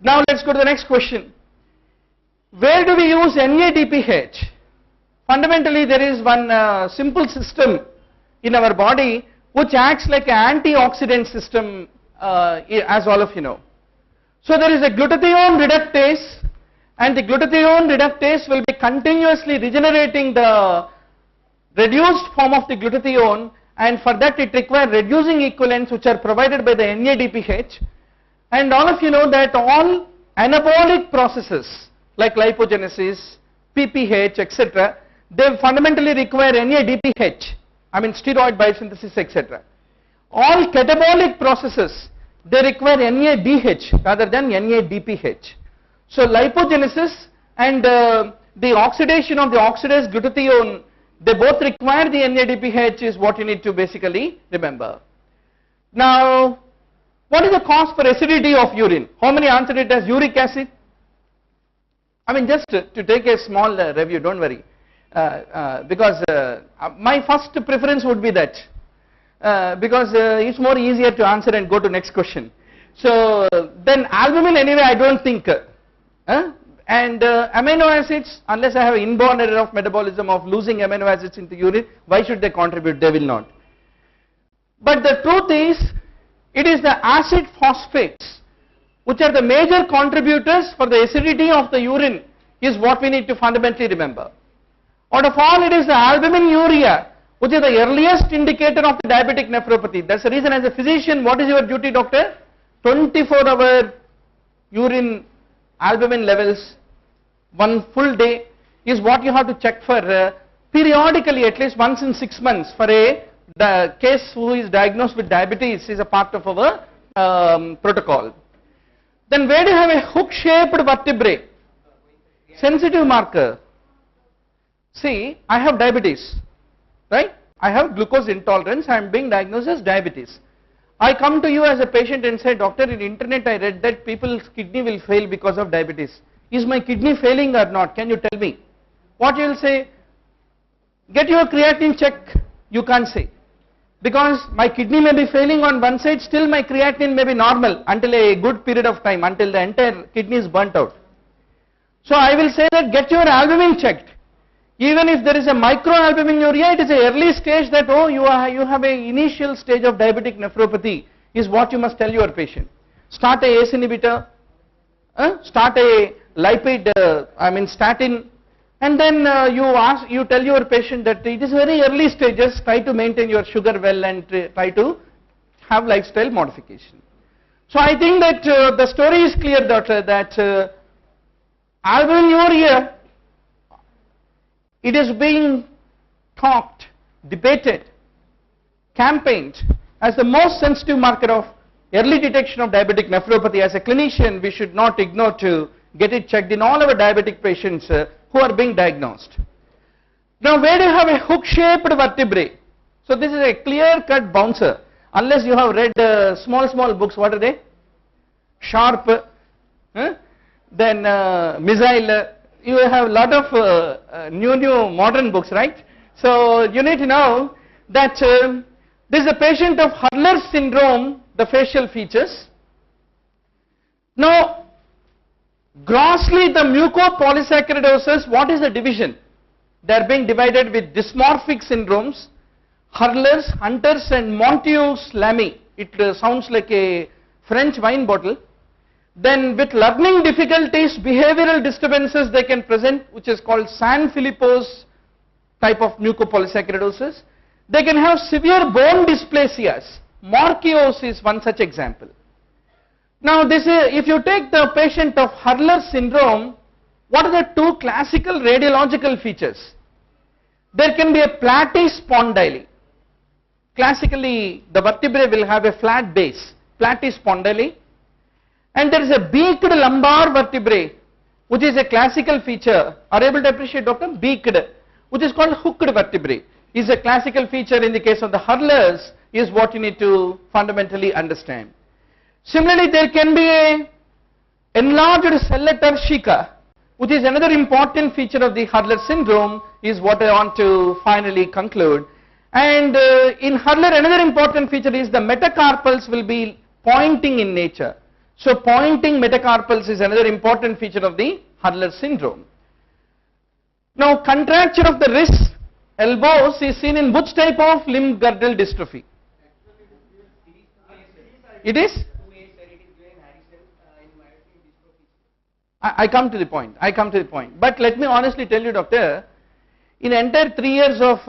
Now let's go to the next question. Where do we use NADPH? Fundamentally, there is one simple system in our body which acts like an antioxidant system, as all of you know. So there is a glutathione reductase, and the glutathione reductase will be continuously regenerating the reduced form of the glutathione, and for that it requires reducing equivalents which are provided by the NADPH. And all of you know that all anabolic processes like lipogenesis, PPH, etc., they fundamentally require NADPH, I mean steroid biosynthesis, etc. All catabolic processes, they require NADH rather than NADPH. So lipogenesis and the oxidation of the oxidized glutathione, they both require the NADPH, is what you need to basically remember. Now, what is the cause for acidity of urine? How many answered it as uric acid? I mean, just to take a small review, don't worry, because my first preference would be that, because it's more easier to answer and go to next question. So then albumin anyway I don't think, and amino acids, unless I have inborn error of metabolism of losing amino acids into urine, why should they contribute? They will not. But the truth is, it is the acid phosphates which are the major contributors for the acidity of the urine, is what we need to fundamentally remember. Out of all, it is the albuminuria which is the earliest indicator of the diabetic nephropathy. That's the reason, as a physician, what is your duty, doctor? 24-hour urine albumin levels, one full day, is what you have to check for periodically, at least once in 6 months, for the case who is diagnosed with diabetes, is a part of our protocol. Then where do you have a hook-shaped vertebrae? Sensitive marker. See, I have diabetes, right? I have glucose intolerance, I am being diagnosed as diabetes. I come to you as a patient and say, doctor, in internet I read that people's kidney will fail because of diabetes. Is my kidney failing or not? Can you tell me? What you will say? Get your creatinine check. You can't say. Because my kidney may be failing on one side, still my creatinine may be normal until a good period of time, until the entire kidney is burnt out. So I will say that get your albumin checked. Even if there is a microalbuminuria, it is an early stage that, oh, you have an initial stage of diabetic nephropathy, is what you must tell your patient. Start a ACE inhibitor, start a lipid, statin, and then you tell your patient that it is very early stages, try to maintain your sugar well and try to have lifestyle modification. So I think that the story is clear, doctor, that albuminuria, it is being talked, debated, campaigned as the most sensitive marker of early detection of diabetic nephropathy. As a clinician, we should not ignore to get it checked in all our diabetic patients who are being diagnosed. Now, where do you have a hook-shaped vertebrae? So this is a clear-cut bouncer. Unless you have read small books, what are they? Sharp, then Missile. You have a lot of new modern books, right? So you need to know that this is a patient of Hurler syndrome, the facial features. Now, grossly the mucopolysaccharidosis, what is the division? They are being divided with dysmorphic syndromes, Hurler's, Hunter's and Montieu's Lamy. It sounds like a French wine bottle. Then with learning difficulties, behavioral disturbances they can present, which is called Sanfilippo's type of mucopolysaccharidosis. They can have severe bone dysplasias. Morqueo's is one such example. Now this is, if you take the patient of Hurler syndrome, what are the two classical radiological features? There can be a platyspondyle. Classically, the vertebrae will have a flat base, platyspondyle. And there is a beaked lumbar vertebrae, which is a classical feature. Are you able to appreciate, doctor? Beaked, which is called hooked vertebrae, is a classical feature in the case of the Hurlers, is what you need to fundamentally understand. Similarly, there can be a enlarged sella turcica, which is another important feature of the Hurler syndrome, is what I want to finally conclude. And in Hurler, another important feature is the metacarpals will be pointing in nature. So pointing metacarpals is another important feature of the Hurler syndrome. Now contracture of the wrists, elbows is seen in which type of limb girdle dystrophy? It is? I come to the point. But let me honestly tell you, doctor, in entire 3 years of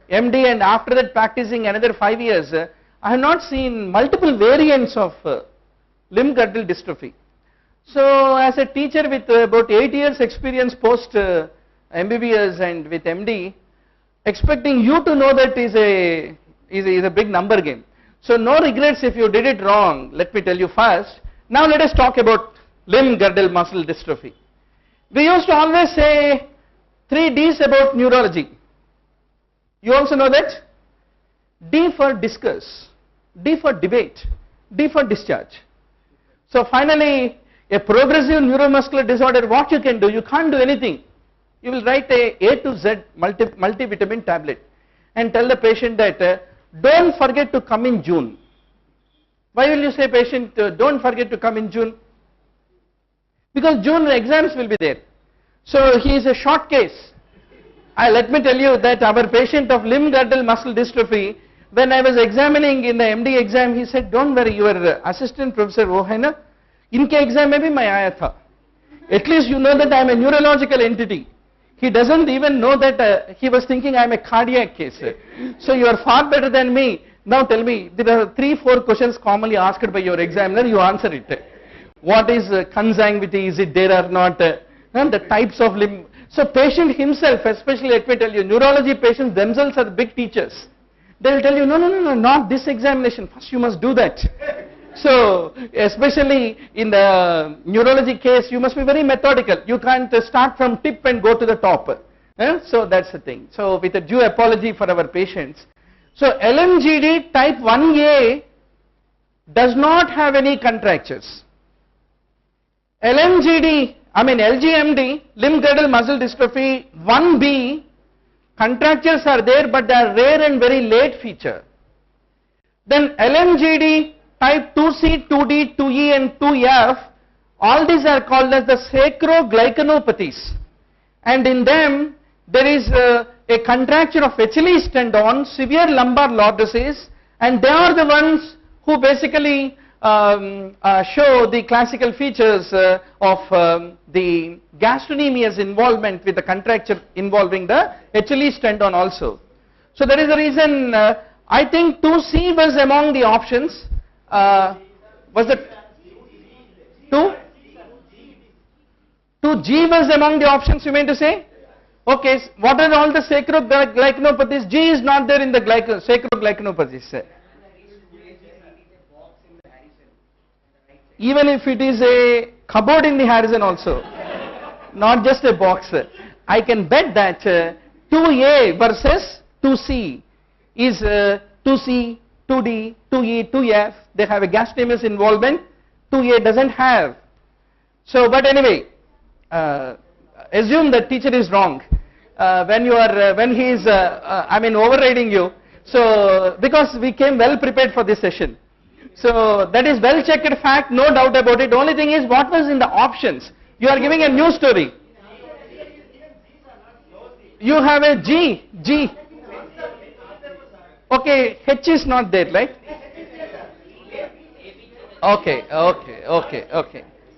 MD and after that practicing another 5 years, I have not seen multiple variants of limb girdle dystrophy. So as a teacher with about 8 years experience post MBBS and with MD, expecting you to know that is a big number game. So no regrets if you did it wrong, let me tell you first. Now let us talk about limb girdle muscle dystrophy. We used to always say 3 Ds about neurology. You also know that? D for discuss, D for debate, D for discharge. So finally, a progressive neuromuscular disorder, what you can do? You can't do anything. You will write A to Z multivitamin tablet and tell the patient that don't forget to come in June. Why will you say patient don't forget to come in June? Because June exams will be there. So he is a short case. Let me tell you that our patient of limb girdle muscle dystrophy, when I was examining in the MD exam, he said, don't worry, your assistant professor wo hai na, inke exam mein bhi main aaya tha. At least you know that I am a neurological entity. He doesn't even know that he was thinking I am a cardiac case. So you are far better than me. Now tell me, there are 3-4 questions commonly asked by your examiner, you answer it. What is consanguinity, is it there or not? The types of limb. So patient himself, especially let me tell you, neurology patients themselves are big teachers. They will tell you, no, not this examination, first you must do that. So especially in the neurology case, you must be very methodical. You can't start from tip and go to the top. So that's the thing. So with a due apology for our patients. So LMGD type 1A does not have any contractures. LGMD, limb girdle muscle dystrophy 1B, contractures are there but they are rare and very late feature. Then LMGD type 2C, 2D, 2E and 2F, all these are called as the sacroglycanopathies, and in them there is a contracture of Achilles tendon, severe lumbar lordosis, and they are the ones who basically show the classical features of the gastrocnemius involvement with the contracture involving the Achilles tendon also. So that is the reason I think 2C was among the options. Was it 2G was among the options, you mean to say? Okay, what are all the sacroglycanopathies? G is not there in the sacroglycanopathies. Even if it is a cupboard in the Harrison also, not just a box. I can bet that 2A versus 2C is 2C, 2D, 2E, 2F, they have a gastrocnemius involvement, 2A doesn't have. So, but anyway, assume that teacher is wrong when he is, overriding you. So, because we came well prepared for this session. So, that is well checked fact, no doubt about it. Only thing is, what was in the options? You are giving a new story. You have a G. Okay, H is not there, right? Okay.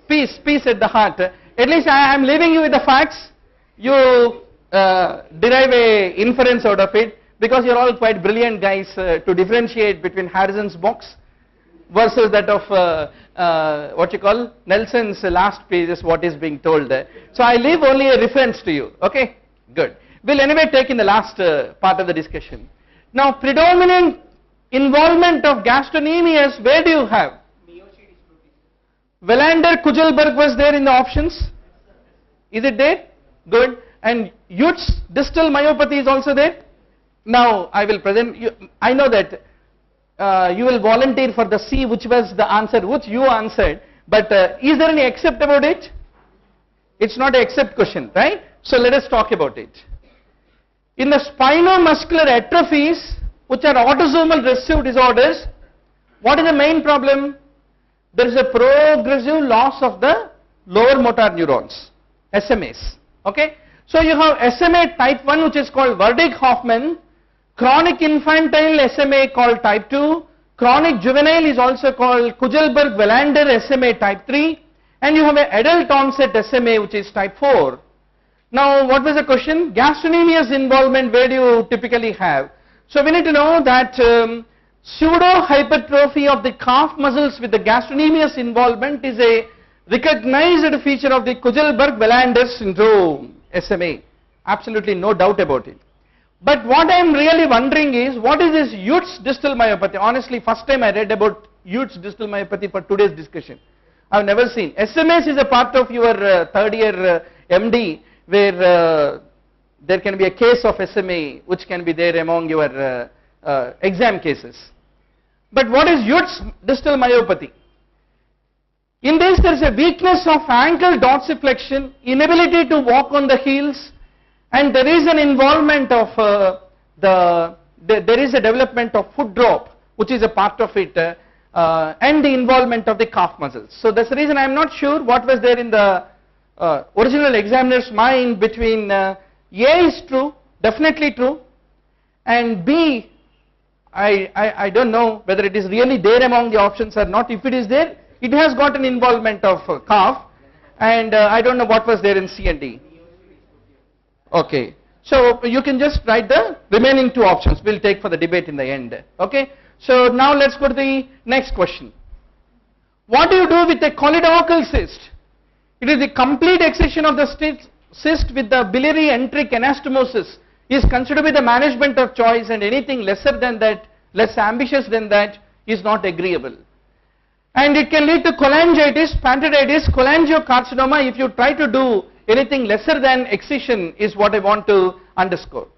Peace at the heart. At least I am leaving you with the facts. You derive a inference out of it, because you are all quite brilliant guys to differentiate between Harrison's box versus that of Nelson's last page is what is being told there. So I leave only a reference to you. Okay, good. We'll anyway take in the last part of the discussion. Now, predominant involvement of gastrocnemius, where do you have? Welander-Kugelberg was there in the options. Is it there? Good. And Utz's distal myopathy is also there. Now, I will present you. I know that you will volunteer for the C, which was the answer, which you answered. But is there any except about it? It's not an except question, right? So let us talk about it. In the spinomuscular atrophies, which are autosomal recessive disorders, what is the main problem? there is a progressive loss of the lower motor neurons, SMAs. Okay. So you have SMA type 1 which is called Wernicke-Hoffmann, chronic infantile SMA called type 2, chronic juvenile is also called Kujelberg-Wallander SMA type 3, and you have an adult onset SMA which is type 4. Now what was the question? Gastrocnemius involvement, where do you typically have? So we need to know that pseudo hypertrophy of the calf muscles with the gastrocnemius involvement is a recognized feature of the Kujelberg-Wallander syndrome, SMA. Absolutely no doubt about it. But what I am really wondering is, what is this Uth's distal myopathy? Honestly, first time I read about Uth's distal myopathy for today's discussion. I have never seen. SMAs is a part of your third year MD, where there can be a case of SMA which can be there among your exam cases. But what is Uth's distal myopathy? In this, there is a weakness of ankle dorsiflexion, inability to walk on the heels, and there is an involvement of there is a development of foot drop, which is a part of it, and the involvement of the calf muscles. So that's the reason I am not sure what was there in the original examiner's mind between A is true, definitely true, and B, I don't know whether it is really there among the options or not. If it is there, it has got an involvement of calf, and I don't know what was there in C and D. Okay, so you can just write the remaining two options. We'll take for the debate in the end. Okay, so now let's go to the next question. What do you do with a choledochal cyst? It is the complete excision of the cyst with the biliary enteric anastomosis is considered to be the management of choice, and anything lesser than that, less ambitious than that, is not agreeable. And it can lead to cholangitis, pancreatitis, cholangiocarcinoma if you try to do anything lesser than excision, is what I want to underscore.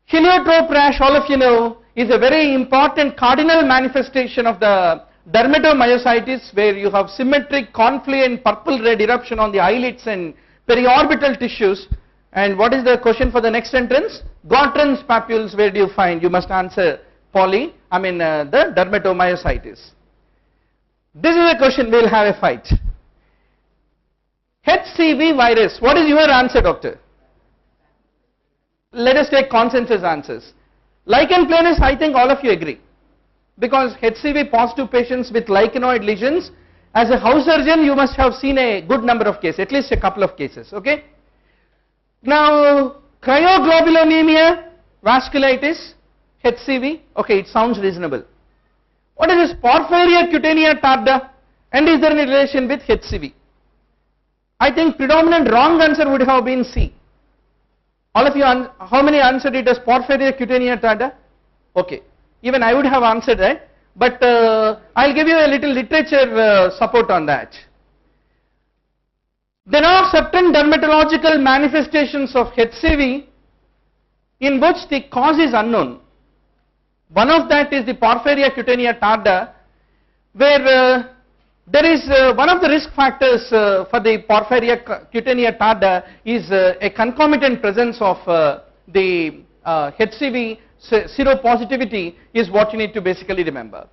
Heliotrope rash, all of you know, is a very important cardinal manifestation of the dermatomyositis, where you have symmetric confluent purple red eruption on the eyelids and periorbital tissues. And what is the question for the next entrance? Gottron's papules, where do you find? You must answer the dermatomyositis. This is a question, we will have a fight. HCV virus, what is your answer, doctor? Let us take consensus answers. Lichen planus, I think all of you agree, because HCV positive patients with lichenoid lesions, as a house surgeon you must have seen a good number of cases, at least a couple of cases. Okay. Now cryoglobulinemia, vasculitis, HCV, okay, it sounds reasonable. What is this porphyria cutanea tarda, and is there any relation with HCV? I think predominant wrong answer would have been C. All of you, how many answered it as porphyria cutanea tarda? Okay, even I would have answered that, but I'll give you a little literature support on that. There are certain dermatological manifestations of HCV in which the cause is unknown. One of that is the porphyria cutanea tarda, where there is one of the risk factors for the porphyria cutanea tarda is a concomitant presence of the HCV seropositivity is what you need to basically remember.